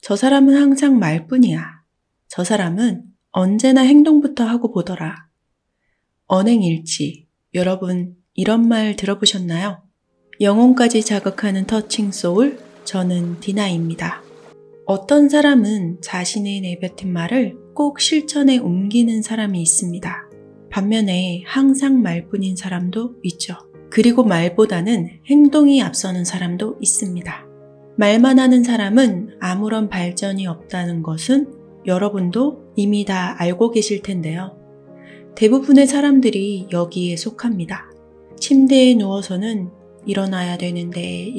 저 사람은 항상 말뿐이야. 저 사람은 언제나 행동부터 하고 보더라. 언행일치. 여러분, 이런 말 들어보셨나요? 영혼까지 자극하는 터칭 소울, 저는 디나입니다. 어떤 사람은 자신의 내뱉은 말을 꼭 실천에 옮기는 사람이 있습니다. 반면에 항상 말뿐인 사람도 있죠. 그리고 말보다는 행동이 앞서는 사람도 있습니다. 말만 하는 사람은 아무런 발전이 없다는 것은 여러분도 이미 다 알고 계실 텐데요. 대부분의 사람들이 여기에 속합니다. 침대에 누워서는 일어나야 되는데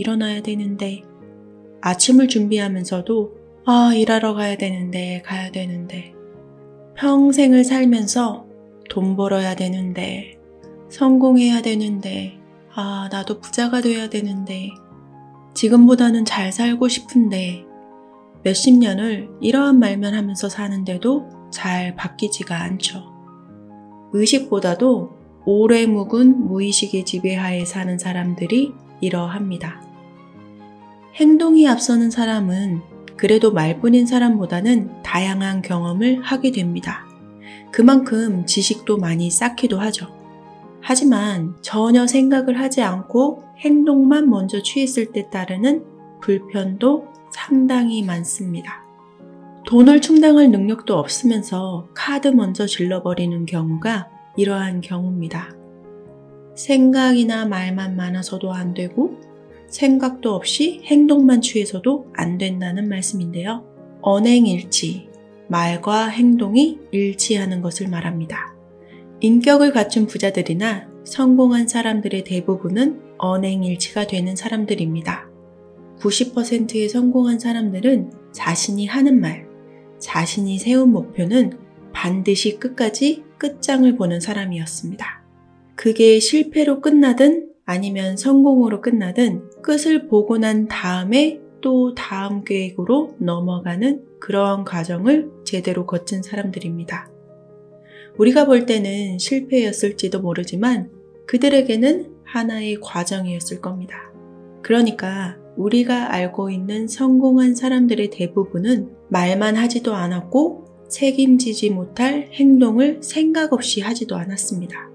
아침을 준비하면서도 일하러 가야 되는데 평생을 살면서 돈 벌어야 되는데 성공해야 되는데 나도 부자가 돼야 되는데 지금보다는 잘 살고 싶은데 몇십 년을 이러한 말만 하면서 사는데도 잘 바뀌지가 않죠. 의식보다도 오래 묵은 무의식의 지배하에 사는 사람들이 이러합니다. 행동이 앞서는 사람은 그래도 말뿐인 사람보다는 다양한 경험을 하게 됩니다. 그만큼 지식도 많이 쌓기도 하죠. 하지만 전혀 생각을 하지 않고 행동만 먼저 취했을 때 따르는 불편도 상당히 많습니다. 돈을 충당할 능력도 없으면서 카드 먼저 질러버리는 경우가 이러한 경우입니다. 생각이나 말만 많아서도 안 되고 생각도 없이 행동만 취해서도 안 된다는 말씀인데요. 언행일치, 말과 행동이 일치하는 것을 말합니다. 인격을 갖춘 부자들이나 성공한 사람들의 대부분은 언행일치가 되는 사람들입니다. 90%의 성공한 사람들은 자신이 하는 말, 자신이 세운 목표는 반드시 끝까지 끝장을 보는 사람이었습니다. 그게 실패로 끝나든 아니면 성공으로 끝나든 끝을 보고 난 다음에 또 다음 계획으로 넘어가는 그러한 과정을 제대로 거친 사람들입니다. 우리가 볼 때는 실패였을지도 모르지만 그들에게는 하나의 과정이었을 겁니다. 그러니까 우리가 알고 있는 성공한 사람들의 대부분은 말만 하지도 않았고 책임지지 못할 행동을 생각 없이 하지도 않았습니다.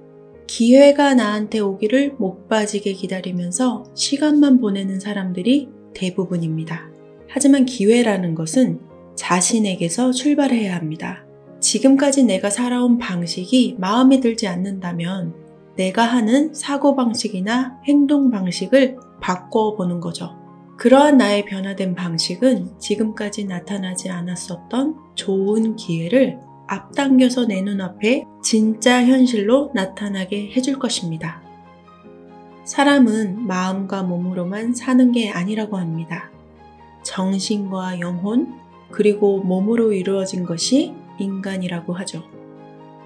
기회가 나한테 오기를 못 빠지게 기다리면서 시간만 보내는 사람들이 대부분입니다. 하지만 기회라는 것은 자신에게서 출발해야 합니다. 지금까지 내가 살아온 방식이 마음에 들지 않는다면 내가 하는 사고방식이나 행동방식을 바꿔보는 거죠. 그러한 나의 변화된 방식은 지금까지 나타나지 않았었던 좋은 기회를 앞당겨서 내 눈앞에 진짜 현실로 나타나게 해줄 것입니다. 사람은 마음과 몸으로만 사는 게 아니라고 합니다. 정신과 영혼, 그리고 몸으로 이루어진 것이 인간이라고 하죠.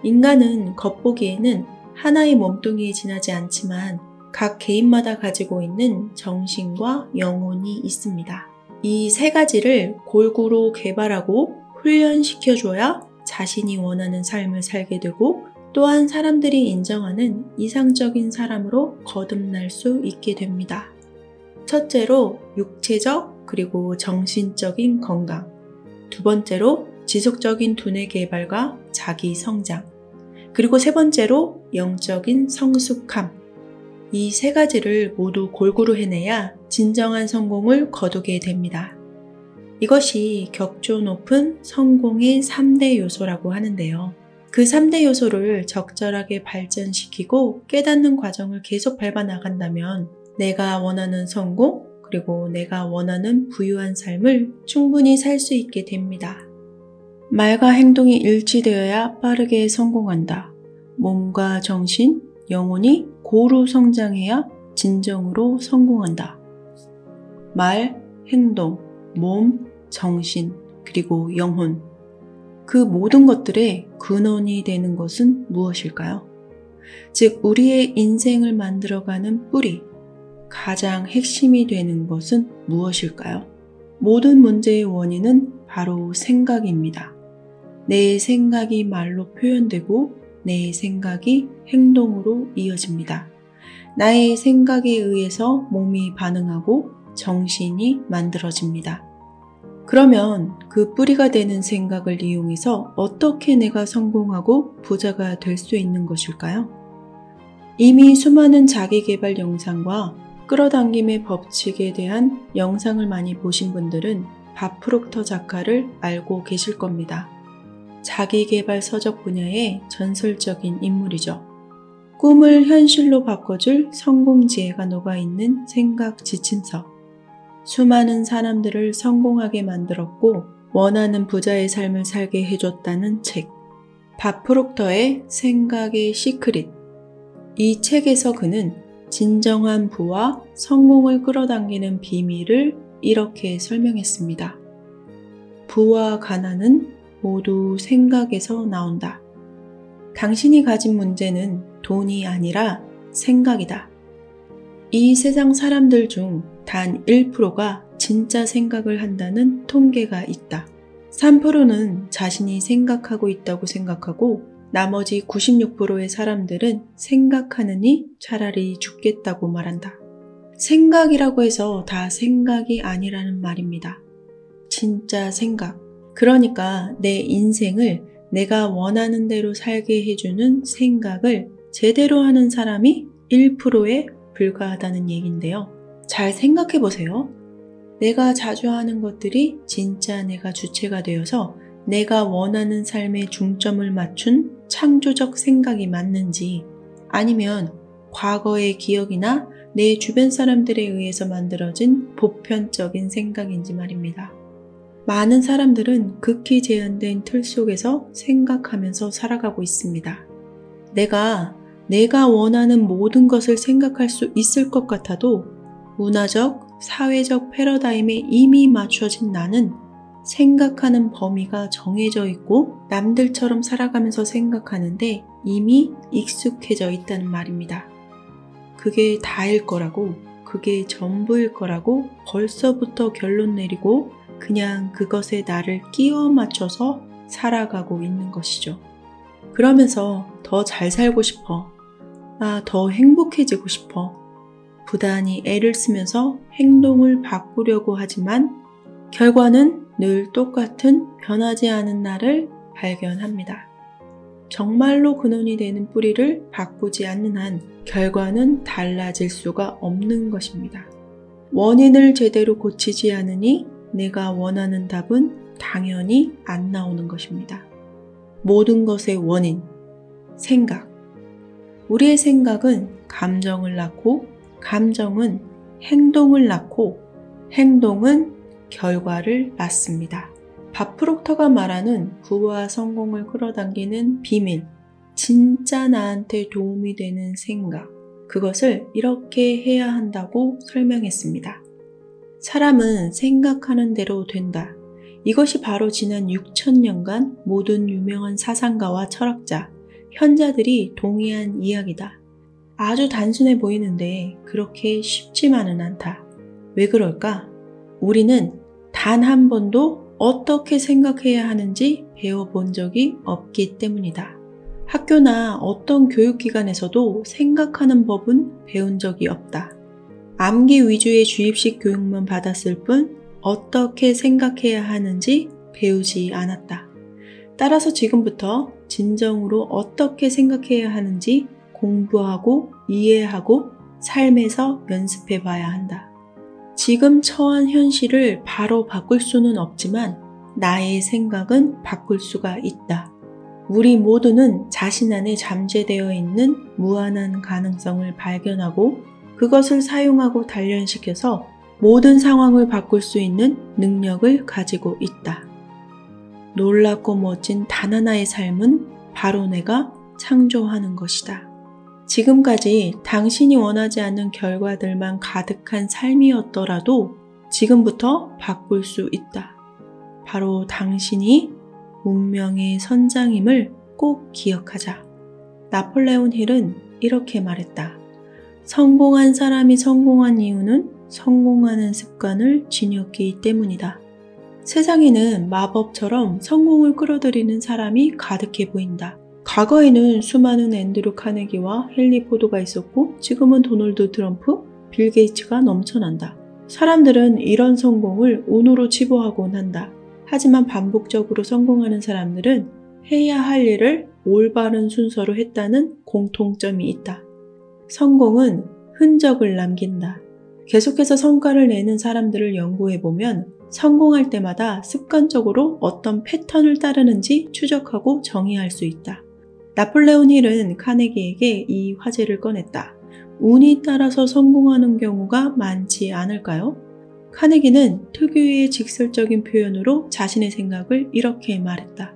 인간은 겉보기에는 하나의 몸뚱이에 지나지 않지만 각 개인마다 가지고 있는 정신과 영혼이 있습니다. 이 세 가지를 골고루 개발하고 훈련시켜줘야 자신이 원하는 삶을 살게 되고 또한 사람들이 인정하는 이상적인 사람으로 거듭날 수 있게 됩니다. 첫째로 육체적 그리고 정신적인 건강, 두 번째로 지속적인 두뇌 개발과 자기 성장, 그리고 세 번째로 영적인 성숙함. 이 세 가지를 모두 골고루 해내야 진정한 성공을 거두게 됩니다. 이것이 격조 높은 성공의 3대 요소라고 하는데요. 그 3대 요소를 적절하게 발전시키고 깨닫는 과정을 계속 밟아 나간다면 내가 원하는 성공, 그리고 내가 원하는 부유한 삶을 충분히 살 수 있게 됩니다. 말과 행동이 일치되어야 빠르게 성공한다. 몸과 정신, 영혼이 고루 성장해야 진정으로 성공한다. 말, 행동, 몸, 정신, 그리고 영혼. 그 모든 것들의 근원이 되는 것은 무엇일까요? 즉, 우리의 인생을 만들어가는 뿌리, 가장 핵심이 되는 것은 무엇일까요? 모든 문제의 원인은 바로 생각입니다. 내 생각이 말로 표현되고 내 생각이 행동으로 이어집니다. 나의 생각에 의해서 몸이 반응하고 정신이 만들어집니다. 그러면 그 뿌리가 되는 생각을 이용해서 어떻게 내가 성공하고 부자가 될 수 있는 것일까요? 이미 수많은 자기계발 영상과 끌어당김의 법칙에 대한 영상을 많이 보신 분들은 밥 프록터 작가를 알고 계실 겁니다. 자기계발 서적 분야의 전설적인 인물이죠. 꿈을 현실로 바꿔줄 성공 지혜가 녹아있는 생각 지침서. 수많은 사람들을 성공하게 만들었고 원하는 부자의 삶을 살게 해줬다는 책. 밥 프록터의 생각의 시크릿. 이 책에서 그는 진정한 부와 성공을 끌어당기는 비밀을 이렇게 설명했습니다. 부와 가난은 모두 생각에서 나온다. 당신이 가진 문제는 돈이 아니라 생각이다. 이 세상 사람들 중 단 1%가 진짜 생각을 한다는 통계가 있다. 3%는 자신이 생각하고 있다고 생각하고 나머지 96%의 사람들은 생각하느니 차라리 죽겠다고 말한다. 생각이라고 해서 다 생각이 아니라는 말입니다. 진짜 생각. 그러니까 내 인생을 내가 원하는 대로 살게 해주는 생각을 제대로 하는 사람이 1%에 불과하다는 얘기인데요. 잘 생각해 보세요. 내가 자주 하는 것들이 진짜 내가 주체가 되어서 내가 원하는 삶에 중점을 맞춘 창조적 생각이 맞는지 아니면 과거의 기억이나 내 주변 사람들에 의해서 만들어진 보편적인 생각인지 말입니다. 많은 사람들은 극히 제한된 틀 속에서 생각하면서 살아가고 있습니다. 내가 원하는 모든 것을 생각할 수 있을 것 같아도 문화적, 사회적 패러다임에 이미 맞춰진 나는 생각하는 범위가 정해져 있고 남들처럼 살아가면서 생각하는데 이미 익숙해져 있다는 말입니다. 그게 다일 거라고, 그게 전부일 거라고 벌써부터 결론 내리고 그냥 그것에 나를 끼워 맞춰서 살아가고 있는 것이죠. 그러면서 더 잘 살고 싶어. 더 행복해지고 싶어. 부단히 애를 쓰면서 행동을 바꾸려고 하지만 결과는 늘 똑같은 변하지 않은 나를 발견합니다. 정말로 근원이 되는 뿌리를 바꾸지 않는 한 결과는 달라질 수가 없는 것입니다. 원인을 제대로 고치지 않으니 내가 원하는 답은 당연히 안 나오는 것입니다. 모든 것의 원인, 생각. 우리의 생각은 감정을 낳고 감정은 행동을 낳고 행동은 결과를 낳습니다. 밥 프록터가 말하는 부와 성공을 끌어당기는 비밀, 진짜 나한테 도움이 되는 생각, 그것을 이렇게 해야 한다고 설명했습니다. 사람은 생각하는 대로 된다. 이것이 바로 지난 6,000년간 모든 유명한 사상가와 철학자, 현자들이 동의한 이야기다. 아주 단순해 보이는데 그렇게 쉽지만은 않다. 왜 그럴까? 우리는 단 한 번도 어떻게 생각해야 하는지 배워본 적이 없기 때문이다. 학교나 어떤 교육기관에서도 생각하는 법은 배운 적이 없다. 암기 위주의 주입식 교육만 받았을 뿐 어떻게 생각해야 하는지 배우지 않았다. 따라서 지금부터 진정으로 어떻게 생각해야 하는지 공부하고 이해하고 삶에서 연습해 봐야 한다. 지금 처한 현실을 바로 바꿀 수는 없지만 나의 생각은 바꿀 수가 있다. 우리 모두는 자신 안에 잠재되어 있는 무한한 가능성을 발견하고 그것을 사용하고 단련시켜서 모든 상황을 바꿀 수 있는 능력을 가지고 있다. 놀랍고 멋진 단 하나의 삶은 바로 내가 창조하는 것이다. 지금까지 당신이 원하지 않는 결과들만 가득한 삶이었더라도 지금부터 바꿀 수 있다. 바로 당신이 운명의 선장임을 꼭 기억하자. 나폴레온 힐은 이렇게 말했다. 성공한 사람이 성공한 이유는 성공하는 습관을 지녔기 때문이다. 세상에는 마법처럼 성공을 끌어들이는 사람이 가득해 보인다. 과거에는 수많은 앤드류 카네기와 헨리 포드가 있었고 지금은 도널드 트럼프, 빌 게이츠가 넘쳐난다. 사람들은 이런 성공을 운으로 치부하곤 한다. 하지만 반복적으로 성공하는 사람들은 해야 할 일을 올바른 순서로 했다는 공통점이 있다. 성공은 흔적을 남긴다. 계속해서 성과를 내는 사람들을 연구해보면 성공할 때마다 습관적으로 어떤 패턴을 따르는지 추적하고 정의할 수 있다. 나폴레온 힐은 카네기에게 이 화제를 꺼냈다. 운이 따라서 성공하는 경우가 많지 않을까요? 카네기는 특유의 직설적인 표현으로 자신의 생각을 이렇게 말했다.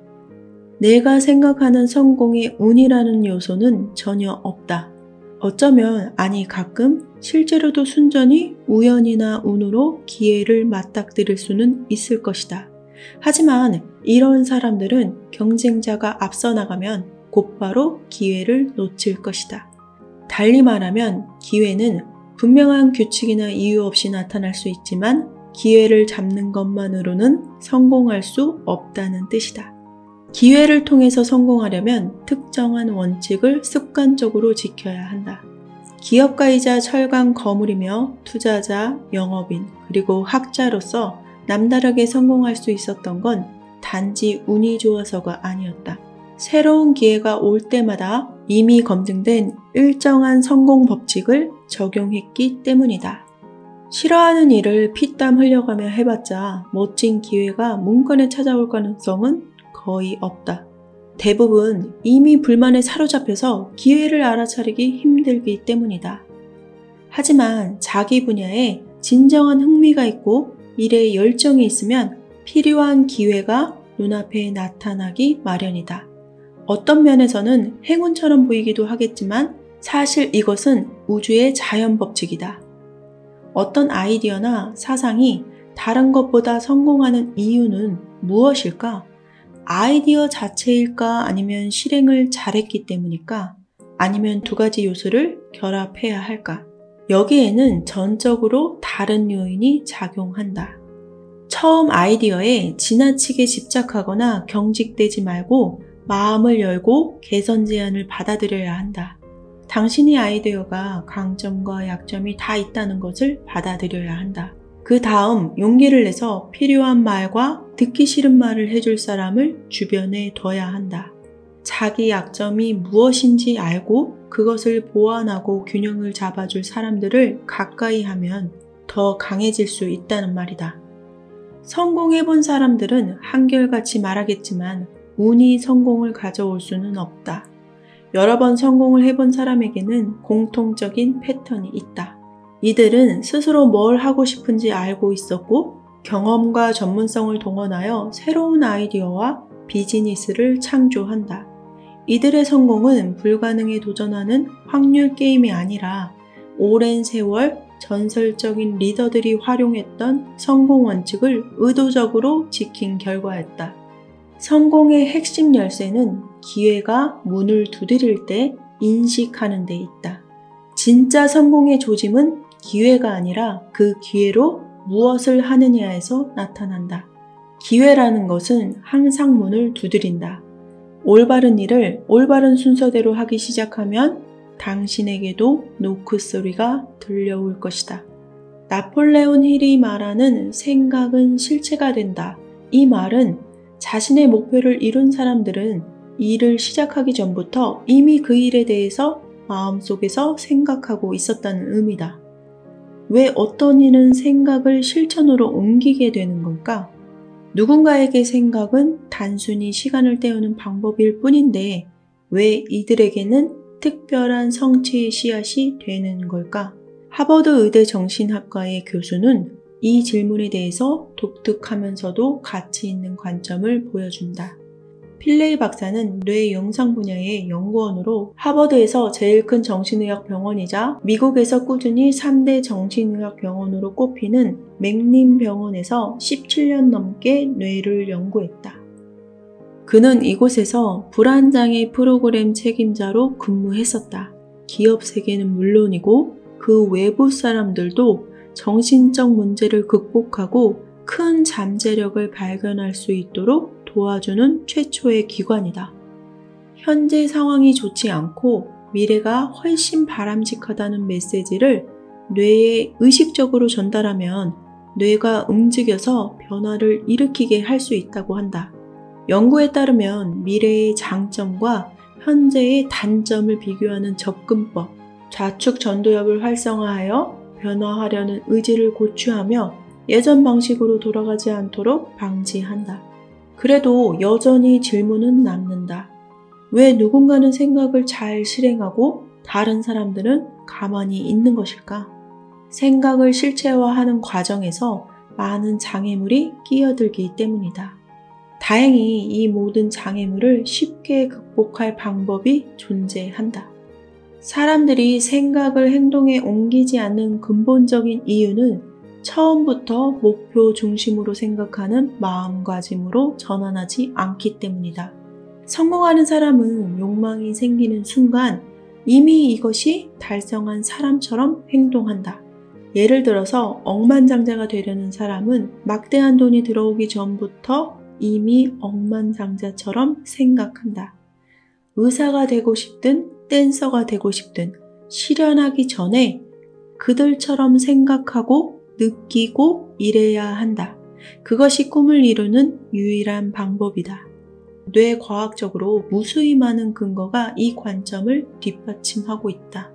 내가 생각하는 성공의 운이라는 요소는 전혀 없다. 어쩌면, 아니 가끔 실제로도 순전히 우연이나 운으로 기회를 맞닥뜨릴 수는 있을 것이다. 하지만 이런 사람들은 경쟁자가 앞서 나가면 곧바로 기회를 놓칠 것이다. 달리 말하면 기회는 분명한 규칙이나 이유 없이 나타날 수 있지만 기회를 잡는 것만으로는 성공할 수 없다는 뜻이다. 기회를 통해서 성공하려면 특정한 원칙을 습관적으로 지켜야 한다. 기업가이자 철강 거물이며 투자자, 영업인, 그리고 학자로서 남다르게 성공할 수 있었던 건 단지 운이 좋아서가 아니었다. 새로운 기회가 올 때마다 이미 검증된 일정한 성공 법칙을 적용했기 때문이다. 싫어하는 일을 피땀 흘려가며 해봤자 멋진 기회가 문건에 찾아올 가능성은 거의 없다. 대부분 이미 불만에 사로잡혀서 기회를 알아차리기 힘들기 때문이다. 하지만 자기 분야에 진정한 흥미가 있고 일에 열정이 있으면 필요한 기회가 눈앞에 나타나기 마련이다. 어떤 면에서는 행운처럼 보이기도 하겠지만 사실 이것은 우주의 자연 법칙이다. 어떤 아이디어나 사상이 다른 것보다 성공하는 이유는 무엇일까? 아이디어 자체일까? 아니면 실행을 잘했기 때문일까? 아니면 두 가지 요소를 결합해야 할까? 여기에는 전적으로 다른 요인이 작용한다. 처음 아이디어에 지나치게 집착하거나 경직되지 말고 마음을 열고 개선 제안을 받아들여야 한다. 당신의 아이디어가 강점과 약점이 다 있다는 것을 받아들여야 한다. 그 다음 용기를 내서 필요한 말과 듣기 싫은 말을 해줄 사람을 주변에 둬야 한다. 자기 약점이 무엇인지 알고 그것을 보완하고 균형을 잡아줄 사람들을 가까이 하면 더 강해질 수 있다는 말이다. 성공해본 사람들은 한결같이 말하겠지만 운이 성공을 가져올 수는 없다. 여러 번 성공을 해본 사람에게는 공통적인 패턴이 있다. 이들은 스스로 뭘 하고 싶은지 알고 있었고 경험과 전문성을 동원하여 새로운 아이디어와 비즈니스를 창조한다. 이들의 성공은 불가능에 도전하는 확률 게임이 아니라 오랜 세월 전설적인 리더들이 활용했던 성공 원칙을 의도적으로 지킨 결과였다. 성공의 핵심 열쇠는 기회가 문을 두드릴 때 인식하는 데 있다. 진짜 성공의 조짐은 기회가 아니라 그 기회로 무엇을 하느냐에서 나타난다. 기회라는 것은 항상 문을 두드린다. 올바른 일을 올바른 순서대로 하기 시작하면 당신에게도 노크 소리가 들려올 것이다. 나폴레온 힐이 말하는 생각은 실체가 된다. 이 말은 자신의 목표를 이룬 사람들은 일을 시작하기 전부터 이미 그 일에 대해서 마음속에서 생각하고 있었다는 의미다. 왜 어떤 일은 생각을 실천으로 옮기게 되는 걸까? 누군가에게 생각은 단순히 시간을 때우는 방법일 뿐인데 왜 이들에게는 특별한 성취의 씨앗이 되는 걸까? 하버드 의대 정신학과의 교수는 이 질문에 대해서 독특하면서도 가치 있는 관점을 보여준다. 필레이 박사는 뇌 영상 분야의 연구원으로 하버드에서 제일 큰 정신의학 병원이자 미국에서 꾸준히 3대 정신의학 병원으로 꼽히는 맥림 병원에서 17년 넘게 뇌를 연구했다. 그는 이곳에서 불안장애 프로그램 책임자로 근무했었다. 기업 세계는 물론이고 그 외부 사람들도 정신적 문제를 극복하고 큰 잠재력을 발견할 수 있도록 도와주는 최초의 기관이다. 현재 상황이 좋지 않고 미래가 훨씬 바람직하다는 메시지를 뇌에 의식적으로 전달하면 뇌가 움직여서 변화를 일으키게 할 수 있다고 한다. 연구에 따르면 미래의 장점과 현재의 단점을 비교하는 접근법, 좌측 전두엽을 활성화하여 변화하려는 의지를 고취하며 예전 방식으로 돌아가지 않도록 방지한다. 그래도 여전히 질문은 남는다. 왜 누군가는 생각을 잘 실행하고 다른 사람들은 가만히 있는 것일까? 생각을 실체화하는 과정에서 많은 장애물이 끼어들기 때문이다. 다행히 이 모든 장애물을 쉽게 극복할 방법이 존재한다. 사람들이 생각을 행동에 옮기지 않는 근본적인 이유는 처음부터 목표 중심으로 생각하는 마음가짐으로 전환하지 않기 때문이다. 성공하는 사람은 욕망이 생기는 순간 이미 이것이 달성한 사람처럼 행동한다. 예를 들어서 억만장자가 되려는 사람은 막대한 돈이 들어오기 전부터 이미 억만장자처럼 생각한다. 의사가 되고 싶든 댄서가 되고 싶든 실현하기 전에 그들처럼 생각하고 느끼고 일해야 한다. 그것이 꿈을 이루는 유일한 방법이다. 뇌과학적으로 무수히 많은 근거가 이 관점을 뒷받침하고 있다.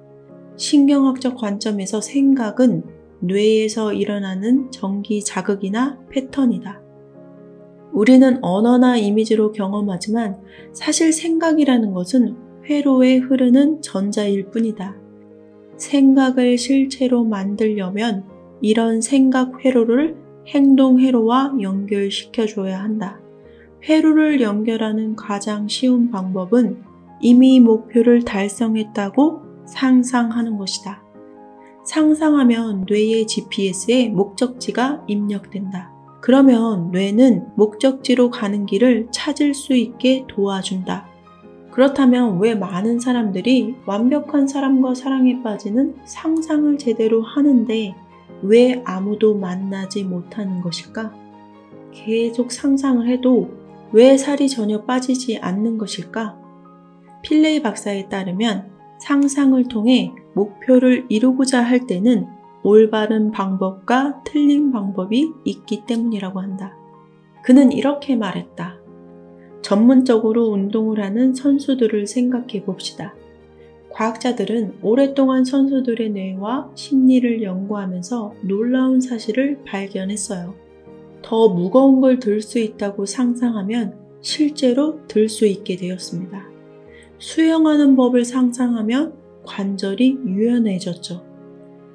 신경학적 관점에서 생각은 뇌에서 일어나는 전기 자극이나 패턴이다. 우리는 언어나 이미지로 경험하지만 사실 생각이라는 것은 회로에 흐르는 전자일 뿐이다. 생각을 실체로 만들려면 이런 생각 회로를 행동 회로와 연결시켜줘야 한다. 회로를 연결하는 가장 쉬운 방법은 이미 목표를 달성했다고 상상하는 것이다. 상상하면 뇌의 GPS에 목적지가 입력된다. 그러면 뇌는 목적지로 가는 길을 찾을 수 있게 도와준다. 그렇다면 왜 많은 사람들이 완벽한 사람과 사랑에 빠지는 상상을 제대로 하는데 왜 아무도 만나지 못하는 것일까? 계속 상상을 해도 왜 살이 전혀 빠지지 않는 것일까? 필레이 박사에 따르면 상상을 통해 목표를 이루고자 할 때는 올바른 방법과 틀린 방법이 있기 때문이라고 한다. 그는 이렇게 말했다. 전문적으로 운동을 하는 선수들을 생각해 봅시다. 과학자들은 오랫동안 선수들의 뇌와 심리를 연구하면서 놀라운 사실을 발견했어요. 더 무거운 걸 들 수 있다고 상상하면 실제로 들 수 있게 되었습니다. 수영하는 법을 상상하면 관절이 유연해졌죠.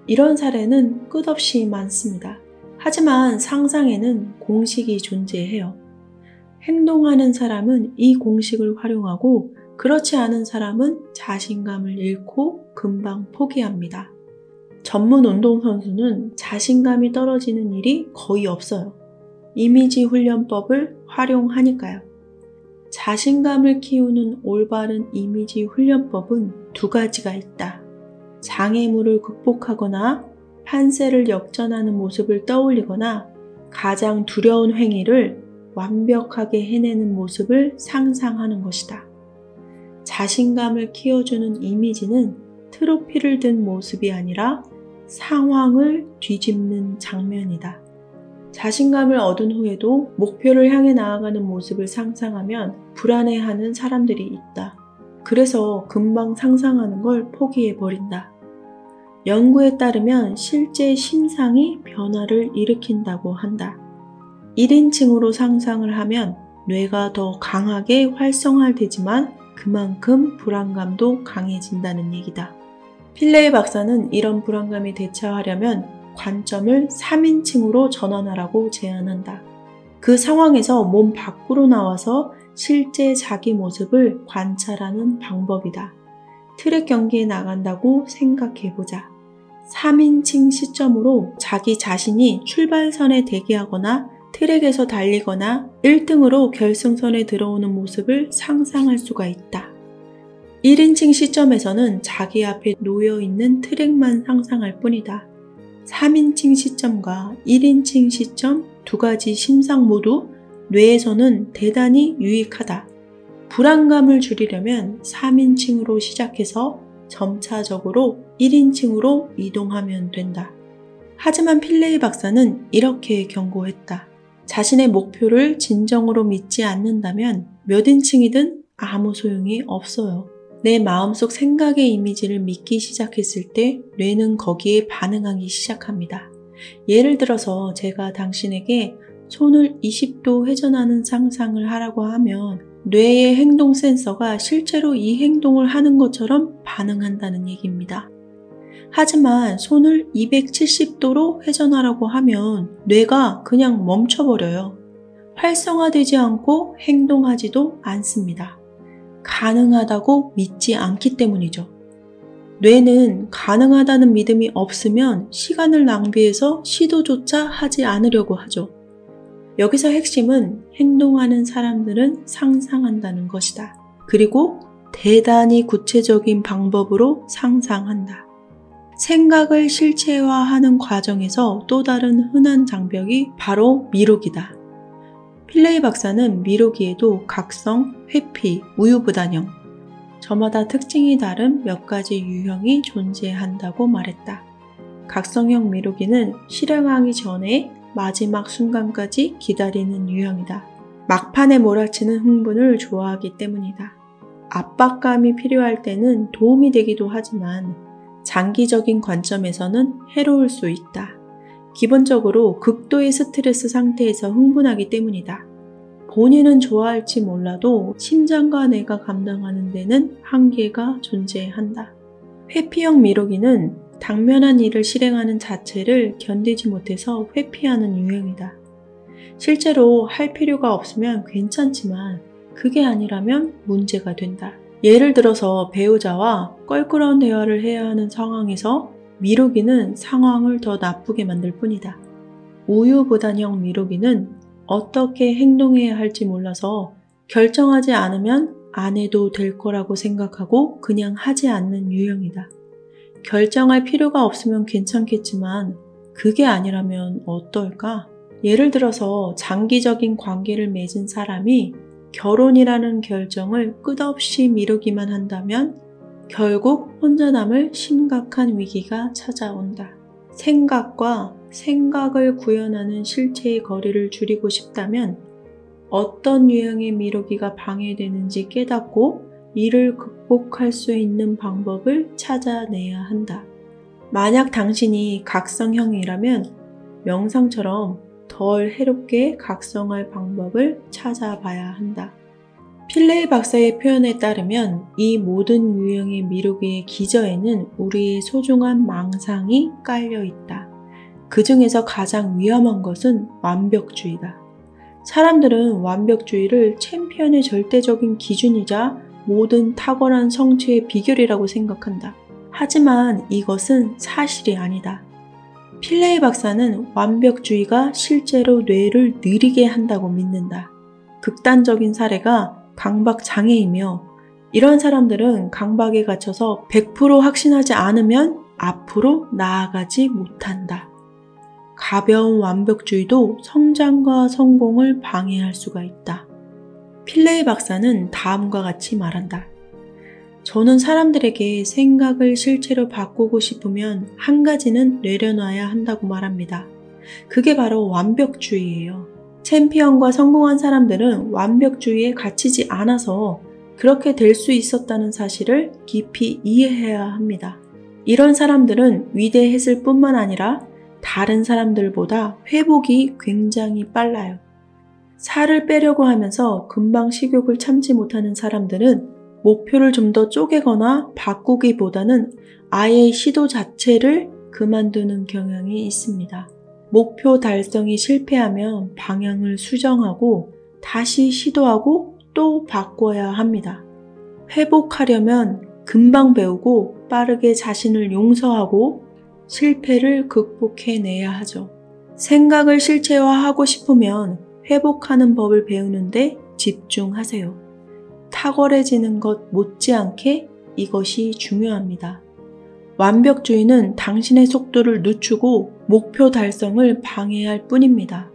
이런 사례는 끝없이 많습니다. 하지만 상상에는 공식이 존재해요. 행동하는 사람은 이 공식을 활용하고 그렇지 않은 사람은 자신감을 잃고 금방 포기합니다. 전문 운동선수는 자신감이 떨어지는 일이 거의 없어요. 이미지 훈련법을 활용하니까요. 자신감을 키우는 올바른 이미지 훈련법은 두 가지가 있다. 장애물을 극복하거나 판세를 역전하는 모습을 떠올리거나 가장 두려운 행위를 완벽하게 해내는 모습을 상상하는 것이다. 자신감을 키워주는 이미지는 트로피를 든 모습이 아니라 상황을 뒤집는 장면이다. 자신감을 얻은 후에도 목표를 향해 나아가는 모습을 상상하면 불안해하는 사람들이 있다. 그래서 금방 상상하는 걸 포기해버린다. 연구에 따르면 실제 심상이 변화를 일으킨다고 한다. 1인칭으로 상상을 하면 뇌가 더 강하게 활성화되지만 그만큼 불안감도 강해진다는 얘기다. 필레이 박사는 이런 불안감에 대처하려면 관점을 3인칭으로 전환하라고 제안한다. 그 상황에서 몸 밖으로 나와서 실제 자기 모습을 관찰하는 방법이다. 트랙 경기에 나간다고 생각해보자. 3인칭 시점으로 자기 자신이 출발선에 대기하거나 트랙에서 달리거나 1등으로 결승선에 들어오는 모습을 상상할 수가 있다. 1인칭 시점에서는 자기 앞에 놓여있는 트랙만 상상할 뿐이다. 3인칭 시점과 1인칭 시점 두 가지 심상 모두 뇌에서는 대단히 유익하다. 불안감을 줄이려면 3인칭으로 시작해서 점차적으로 1인칭으로 이동하면 된다. 하지만 필레이 박사는 이렇게 경고했다. 자신의 목표를 진정으로 믿지 않는다면 몇 인칭이든 아무 소용이 없어요. 내 마음속 생각의 이미지를 믿기 시작했을 때 뇌는 거기에 반응하기 시작합니다. 예를 들어서 제가 당신에게 손을 20도 회전하는 상상을 하라고 하면 뇌의 행동 센서가 실제로 이 행동을 하는 것처럼 반응한다는 얘기입니다. 하지만 손을 270도로 회전하라고 하면 뇌가 그냥 멈춰버려요. 활성화되지 않고 행동하지도 않습니다. 가능하다고 믿지 않기 때문이죠. 뇌는 가능하다는 믿음이 없으면 시간을 낭비해서 시도조차 하지 않으려고 하죠. 여기서 핵심은 행동하는 사람들은 상상한다는 것이다. 그리고 대단히 구체적인 방법으로 상상한다. 생각을 실체화하는 과정에서 또 다른 흔한 장벽이 바로 미루기다. 필레이 박사는 미루기에도 각성, 회피, 우유부단형, 저마다 특징이 다른 몇 가지 유형이 존재한다고 말했다. 각성형 미루기는 실행하기 전에 마지막 순간까지 기다리는 유형이다. 막판에 몰아치는 흥분을 좋아하기 때문이다. 압박감이 필요할 때는 도움이 되기도 하지만 장기적인 관점에서는 해로울 수 있다. 기본적으로 극도의 스트레스 상태에서 흥분하기 때문이다. 본인은 좋아할지 몰라도 심장과 뇌가 감당하는 데는 한계가 존재한다. 회피형 미루기는 당면한 일을 실행하는 자체를 견디지 못해서 회피하는 유형이다. 실제로 할 필요가 없으면 괜찮지만 그게 아니라면 문제가 된다. 예를 들어서 배우자와 껄끄러운 대화를 해야 하는 상황에서 미루기는 상황을 더 나쁘게 만들 뿐이다. 우유부단형 미루기는 어떻게 행동해야 할지 몰라서 결정하지 않으면 안 해도 될 거라고 생각하고 그냥 하지 않는 유형이다. 결정할 필요가 없으면 괜찮겠지만 그게 아니라면 어떨까? 예를 들어서 장기적인 관계를 맺은 사람이 결혼이라는 결정을 끝없이 미루기만 한다면 결국 혼자 남을 심각한 위기가 찾아온다. 생각과 생각을 구현하는 실체의 거리를 줄이고 싶다면 어떤 유형의 미루기가 방해되는지 깨닫고 이를 극복할 수 있는 방법을 찾아내야 한다. 만약 당신이 각성형이라면 명상처럼 덜 해롭게 각성할 방법을 찾아봐야 한다. 필레이 박사의 표현에 따르면 이 모든 유형의 미루기의 기저에는 우리의 소중한 망상이 깔려 있다. 그 중에서 가장 위험한 것은 완벽주의다. 사람들은 완벽주의를 챔피언의 절대적인 기준이자 모든 탁월한 성취의 비결이라고 생각한다. 하지만 이것은 사실이 아니다. 필레이 박사는 완벽주의가 실제로 뇌를 느리게 한다고 믿는다. 극단적인 사례가 강박 장애이며 이런 사람들은 강박에 갇혀서 100% 확신하지 않으면 앞으로 나아가지 못한다. 가벼운 완벽주의도 성장과 성공을 방해할 수가 있다. 필레이 박사는 다음과 같이 말한다. 저는 사람들에게 생각을 실체로 바꾸고 싶으면 한 가지는 내려놔야 한다고 말합니다. 그게 바로 완벽주의예요. 챔피언과 성공한 사람들은 완벽주의에 갇히지 않아서 그렇게 될 수 있었다는 사실을 깊이 이해해야 합니다. 이런 사람들은 위대했을 뿐만 아니라 다른 사람들보다 회복이 굉장히 빨라요. 살을 빼려고 하면서 금방 식욕을 참지 못하는 사람들은 목표를 좀 더 쪼개거나 바꾸기보다는 아예 시도 자체를 그만두는 경향이 있습니다. 목표 달성이 실패하면 방향을 수정하고 다시 시도하고 또 바꿔야 합니다. 회복하려면 금방 배우고 빠르게 자신을 용서하고 실패를 극복해내야 하죠. 생각을 실체화하고 싶으면 회복하는 법을 배우는데 집중하세요. 탁월해지는 것 못지않게 이것이 중요합니다. 완벽주의는 당신의 속도를 늦추고 목표 달성을 방해할 뿐입니다.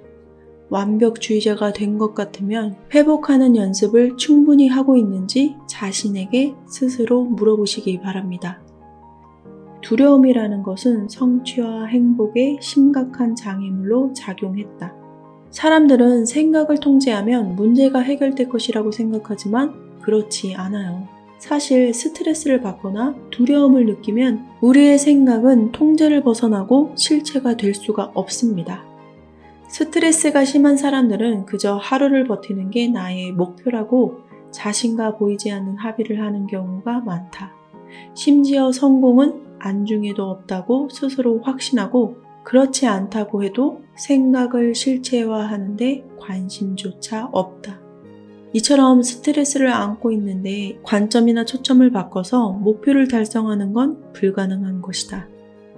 완벽주의자가 된 것 같으면 회복하는 연습을 충분히 하고 있는지 자신에게 스스로 물어보시기 바랍니다. 두려움이라는 것은 성취와 행복에 심각한 장애물로 작용했다. 사람들은 생각을 통제하면 문제가 해결될 것이라고 생각하지만 그렇지 않아요. 사실 스트레스를 받거나 두려움을 느끼면 우리의 생각은 통제를 벗어나고 실체가 될 수가 없습니다. 스트레스가 심한 사람들은 그저 하루를 버티는 게 나의 목표라고 자신과 보이지 않는 합의를 하는 경우가 많다. 심지어 성공은 안중에도 없다고 스스로 확신하고 그렇지 않다고 해도 생각을 실체화하는데 관심조차 없다. 이처럼 스트레스를 안고 있는데 관점이나 초점을 바꿔서 목표를 달성하는 건 불가능한 것이다.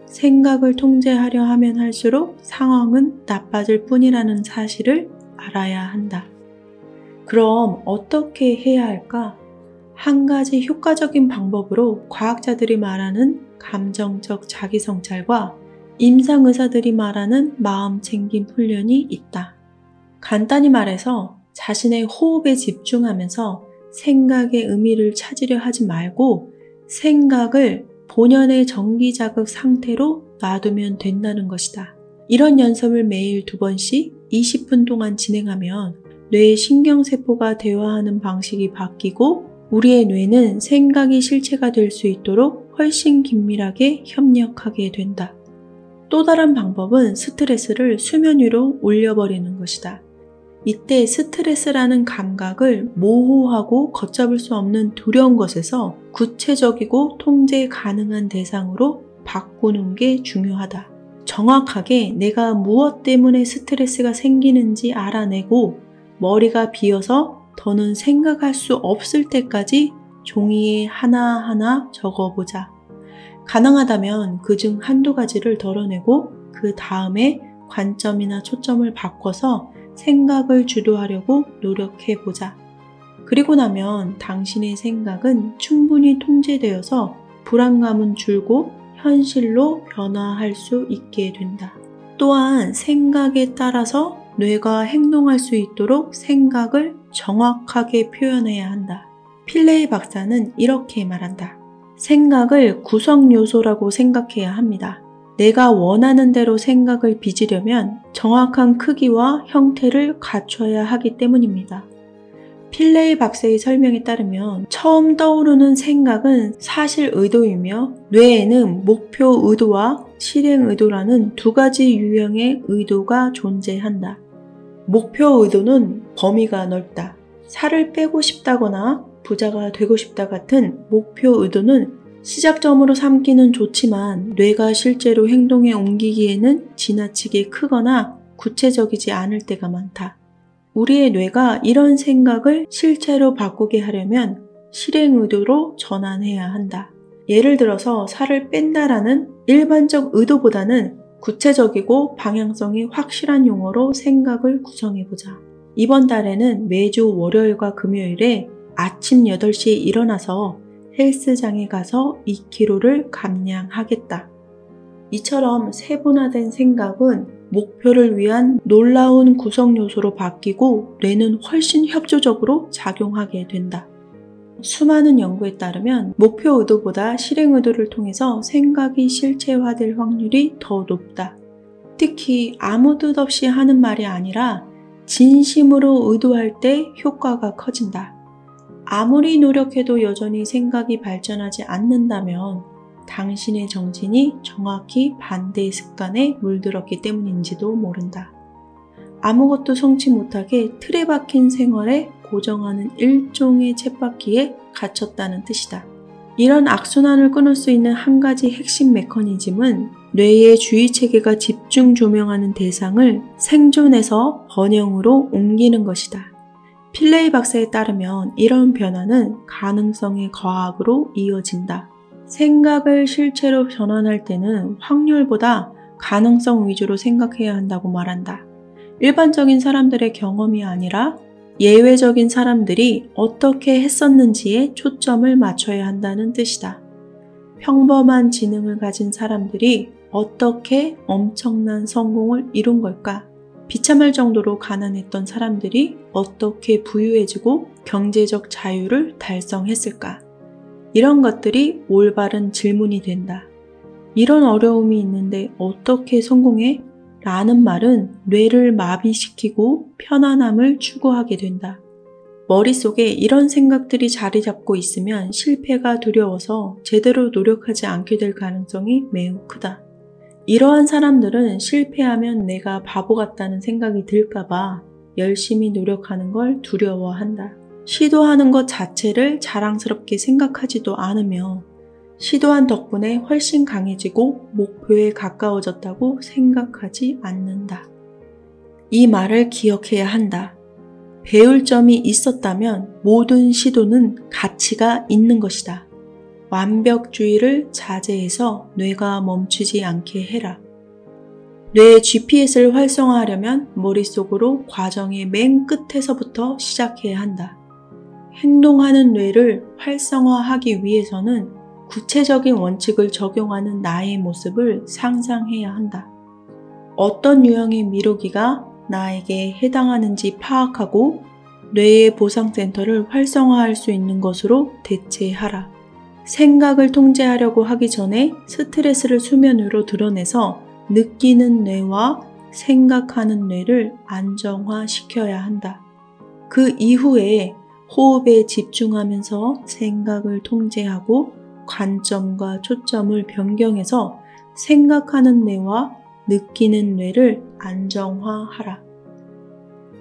생각을 통제하려 하면 할수록 상황은 나빠질 뿐이라는 사실을 알아야 한다. 그럼 어떻게 해야 할까? 한 가지 효과적인 방법으로 과학자들이 말하는 감정적 자기성찰과 임상의사들이 말하는 마음챙김 훈련이 있다. 간단히 말해서 자신의 호흡에 집중하면서 생각의 의미를 찾으려 하지 말고 생각을 본연의 정기자극 상태로 놔두면 된다는 것이다. 이런 연습을 매일 2번씩 20분 동안 진행하면 뇌의 신경세포가 대화하는 방식이 바뀌고 우리의 뇌는 생각이 실체가 될 수 있도록 훨씬 긴밀하게 협력하게 된다. 또 다른 방법은 스트레스를 수면 위로 올려버리는 것이다. 이때 스트레스라는 감각을 모호하고 걷잡을 수 없는 두려운 것에서 구체적이고 통제 가능한 대상으로 바꾸는 게 중요하다. 정확하게 내가 무엇 때문에 스트레스가 생기는지 알아내고 머리가 비어서 더는 생각할 수 없을 때까지 종이에 하나하나 적어보자. 가능하다면 그중 한두 가지를 덜어내고 그 다음에 관점이나 초점을 바꿔서 생각을 주도하려고 노력해보자. 그리고 나면 당신의 생각은 충분히 통제되어서 불안감은 줄고 현실로 변화할 수 있게 된다. 또한 생각에 따라서 뇌가 행동할 수 있도록 생각을 정확하게 표현해야 한다. 필레이 박사는 이렇게 말한다. 생각을 구성 요소라고 생각해야 합니다. 내가 원하는 대로 생각을 빚으려면 정확한 크기와 형태를 갖춰야 하기 때문입니다. 필레이 박사의 설명에 따르면 처음 떠오르는 생각은 사실 의도이며 뇌에는 목표 의도와 실행 의도라는 2가지 유형의 의도가 존재한다. 목표 의도는 범위가 넓다. 살을 빼고 싶다거나 부자가 되고 싶다 같은 목표 의도는 시작점으로 삼기는 좋지만 뇌가 실제로 행동에 옮기기에는 지나치게 크거나 구체적이지 않을 때가 많다. 우리의 뇌가 이런 생각을 실체로 바꾸게 하려면 실행 의도로 전환해야 한다. 예를 들어서 살을 뺀다라는 일반적 의도보다는 구체적이고 방향성이 확실한 용어로 생각을 구성해보자. 이번 달에는 매주 월요일과 금요일에 아침 8시에 일어나서 헬스장에 가서 2kg를 감량하겠다. 이처럼 세분화된 생각은 목표를 위한 놀라운 구성 요소로 바뀌고 뇌는 훨씬 협조적으로 작용하게 된다. 수많은 연구에 따르면 목표 의도보다 실행 의도를 통해서 생각이 실체화될 확률이 더 높다. 특히 아무 뜻 없이 하는 말이 아니라 진심으로 의도할 때 효과가 커진다. 아무리 노력해도 여전히 생각이 발전하지 않는다면 당신의 정신이 정확히 반대의 습관에 물들었기 때문인지도 모른다. 아무것도 성취 못하게 틀에 박힌 생활에 고정하는 일종의 쳇바퀴에 갇혔다는 뜻이다. 이런 악순환을 끊을 수 있는 한 가지 핵심 메커니즘은 뇌의 주의체계가 집중 조명하는 대상을 생존에서 번영으로 옮기는 것이다. 필레이 박사에 따르면 이런 변화는 가능성의 과학으로 이어진다. 생각을 실체로 전환할 때는 확률보다 가능성 위주로 생각해야 한다고 말한다. 일반적인 사람들의 경험이 아니라 예외적인 사람들이 어떻게 했었는지에 초점을 맞춰야 한다는 뜻이다. 평범한 지능을 가진 사람들이 어떻게 엄청난 성공을 이룬 걸까? 비참할 정도로 가난했던 사람들이 어떻게 부유해지고 경제적 자유를 달성했을까? 이런 것들이 올바른 질문이 된다. 이런 어려움이 있는데 어떻게 성공해? 라는 말은 뇌를 마비시키고 편안함을 추구하게 된다. 머릿속에 이런 생각들이 자리 잡고 있으면 실패가 두려워서 제대로 노력하지 않게 될 가능성이 매우 크다. 이러한 사람들은 실패하면 내가 바보 같다는 생각이 들까봐 열심히 노력하는 걸 두려워한다. 시도하는 것 자체를 자랑스럽게 생각하지도 않으며 시도한 덕분에 훨씬 강해지고 목표에 가까워졌다고 생각하지 않는다. 이 말을 기억해야 한다. 배울 점이 있었다면 모든 시도는 가치가 있는 것이다. 완벽주의를 자제해서 뇌가 멈추지 않게 해라. 뇌의 GPS를 활성화하려면 머릿속으로 과정의 맨 끝에서부터 시작해야 한다. 행동하는 뇌를 활성화하기 위해서는 구체적인 원칙을 적용하는 나의 모습을 상상해야 한다. 어떤 유형의 미루기가 나에게 해당하는지 파악하고 뇌의 보상센터를 활성화할 수 있는 것으로 대체하라. 생각을 통제하려고 하기 전에 스트레스를 수면 위로 드러내서 느끼는 뇌와 생각하는 뇌를 안정화시켜야 한다. 그 이후에 호흡에 집중하면서 생각을 통제하고 관점과 초점을 변경해서 생각하는 뇌와 느끼는 뇌를 안정화하라.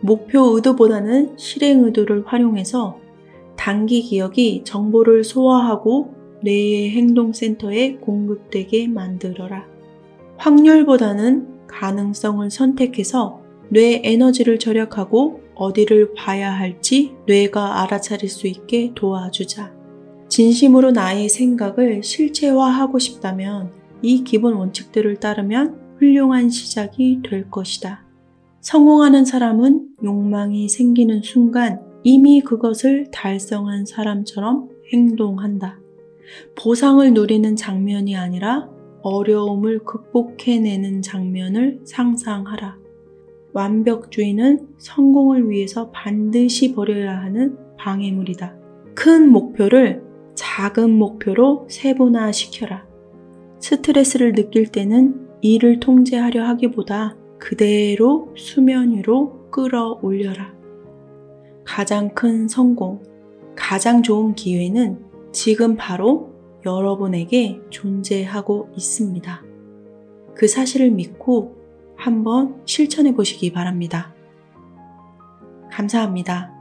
목표 의도보다는 실행 의도를 활용해서 단기 기억이 정보를 소화하고 뇌의 행동센터에 공급되게 만들어라. 확률보다는 가능성을 선택해서 뇌 에너지를 절약하고 어디를 봐야 할지 뇌가 알아차릴 수 있게 도와주자. 진심으로 나의 생각을 실체화하고 싶다면 이 기본 원칙들을 따르면 훌륭한 시작이 될 것이다. 성공하는 사람은 욕망이 생기는 순간 이미 그것을 달성한 사람처럼 행동한다. 보상을 누리는 장면이 아니라 어려움을 극복해내는 장면을 상상하라. 완벽주의는 성공을 위해서 반드시 버려야 하는 방해물이다. 큰 목표를 작은 목표로 세분화시켜라. 스트레스를 느낄 때는 이를 통제하려 하기보다 그대로 수면 위로 끌어올려라. 가장 큰 성공, 가장 좋은 기회는 지금 바로 여러분에게 존재하고 있습니다. 그 사실을 믿고 한번 실천해 보시기 바랍니다. 감사합니다.